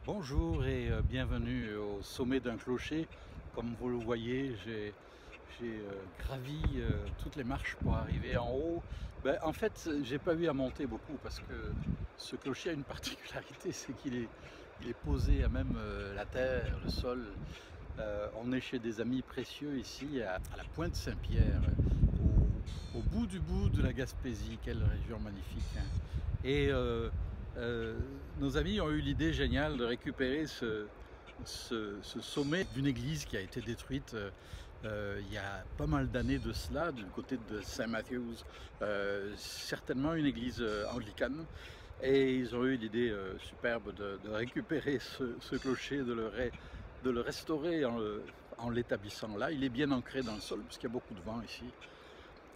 Bonjour et bienvenue au sommet d'un clocher. Comme vous le voyez, j'ai gravi toutes les marches pour arriver en haut. En fait, j'ai pas eu à monter beaucoup parce que ce clocher a une particularité, c'est qu'il est posé à même la terre, le sol. On est chez des amis précieux ici à la Pointe Saint-Pierre, au bout de la Gaspésie. Quelle région magnifique, hein. Et euh, nos amis ont eu l'idée géniale de récupérer ce sommet d'une église qui a été détruite il y a pas mal d'années de cela, du côté de Saint Matthews, certainement une église anglicane. Et ils ont eu l'idée superbe de récupérer ce clocher, de le restaurer en l'établissant là. Il est bien ancré dans le sol, puisqu'il y a beaucoup de vent ici.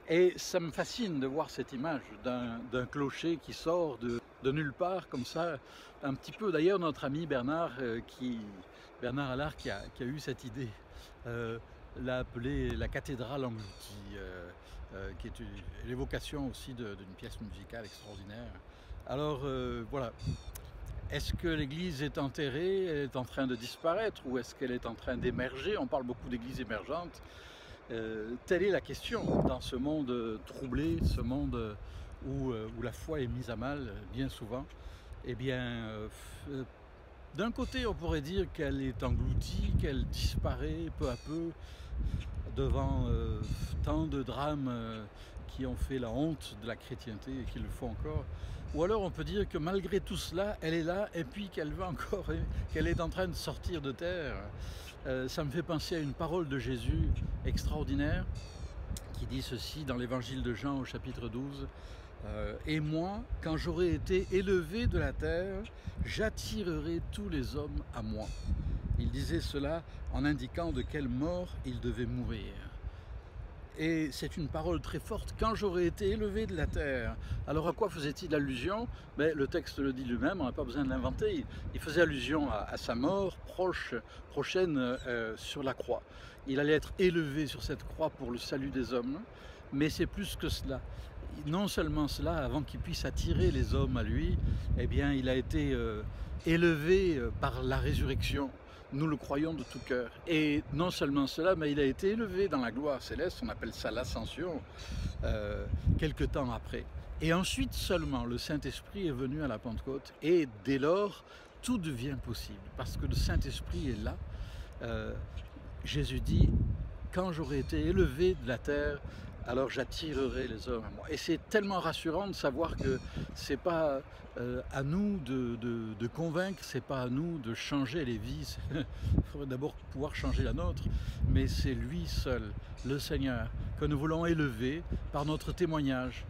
Et ça me fascine de voir cette image d'un clocher qui sort de nulle part comme ça, un petit peu. D'ailleurs, notre ami Bernard, Bernard Allard qui a eu cette idée, l'a appelée la cathédrale engloutie, qui est l'évocation aussi d'une pièce musicale extraordinaire. Alors voilà, est-ce que l'Église est enterrée, elle est en train de disparaître, ou est-ce qu'elle est en train d'émerger? On parle beaucoup d'Église émergente. Telle est la question dans ce monde troublé, ce monde où la foi est mise à mal bien souvent. Eh bien, d'un côté, on pourrait dire qu'elle est engloutie, qu'elle disparaît peu à peu devant tant de drames qui ont fait la honte de la chrétienté et qui le font encore. Ou alors on peut dire que malgré tout cela, elle est là et puis qu'elle va encore, qu'elle est en train de sortir de terre. Ça me fait penser à une parole de Jésus extraordinaire qui dit ceci dans l'évangile de Jean au chapitre 12. Et moi, quand j'aurai été élevé de la terre, j'attirerai tous les hommes à moi. Il disait cela en indiquant de quelle mort il devait mourir. Et c'est une parole très forte. Quand j'aurai été élevé de la terre, alors à quoi faisait-il allusion? Le texte le dit lui-même, on n'a pas besoin de l'inventer. Il faisait allusion à sa mort prochaine sur la croix. Il allait être élevé sur cette croix pour le salut des hommes, mais c'est plus que cela. Non seulement cela, avant qu'il puisse attirer les hommes à lui, eh bien, il a été élevé par la résurrection. Nous le croyons de tout cœur. Et non seulement cela, mais il a été élevé dans la gloire céleste, on appelle ça l'ascension, quelque temps après. Et ensuite seulement, le Saint-Esprit est venu à la Pentecôte, et dès lors, tout devient possible, parce que le Saint-Esprit est là. Jésus dit, quand j'aurai été élevé de la terre, alors j'attirerai les hommes à moi. Et c'est tellement rassurant de savoir que c'est pas à nous de convaincre, c'est pas à nous de changer les vies. Il faudrait d'abord pouvoir changer la nôtre, mais c'est lui seul, le Seigneur, que nous voulons élever par notre témoignage.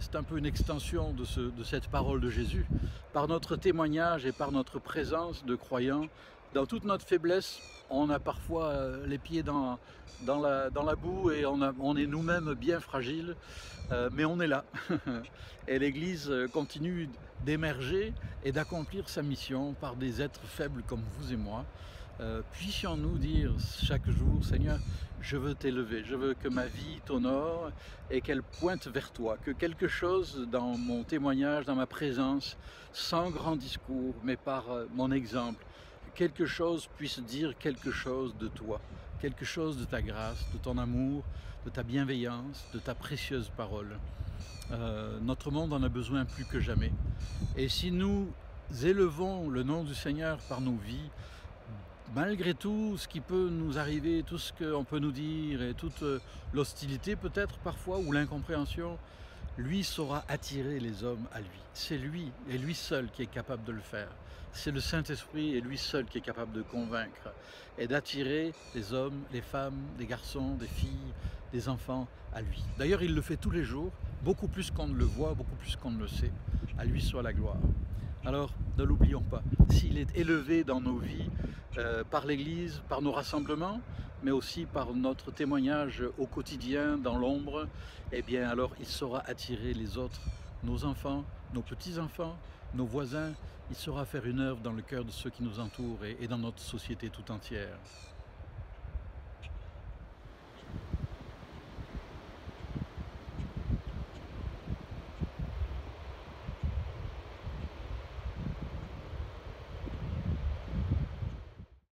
C'est un peu une extension de cette parole de Jésus. Par notre témoignage et par notre présence de croyants, dans toute notre faiblesse, on a parfois les pieds dans la boue et on est nous-mêmes bien fragiles, mais on est là. Et l'Église continue d'émerger et d'accomplir sa mission par des êtres faibles comme vous et moi. Puissions-nous dire chaque jour, Seigneur, je veux t'élever, je veux que ma vie t'honore et qu'elle pointe vers toi, que quelque chose dans mon témoignage, dans ma présence, sans grand discours, mais par mon exemple, quelque chose puisse dire quelque chose de toi, quelque chose de ta grâce, de ton amour, de ta bienveillance, de ta précieuse parole. Notre monde en a besoin plus que jamais. Et si nous élevons le nom du Seigneur par nos vies, malgré tout ce qui peut nous arriver, tout ce qu'on peut nous dire et toute l'hostilité peut-être parfois ou l'incompréhension, lui saura attirer les hommes à lui. C'est lui et lui seul qui est capable de le faire. C'est le Saint-Esprit et lui seul qui est capable de convaincre et d'attirer les hommes, les femmes, des garçons, des filles, des enfants à lui. D'ailleurs, il le fait tous les jours, beaucoup plus qu'on ne le voit, beaucoup plus qu'on ne le sait. À lui soit la gloire. Alors, ne l'oublions pas, s'il est élevé dans nos vies par l'Église, par nos rassemblements, mais aussi par notre témoignage au quotidien, dans l'ombre, eh bien alors il saura attirer les autres, nos enfants, nos petits-enfants, nos voisins, il saura faire une œuvre dans le cœur de ceux qui nous entourent et dans notre société tout entière.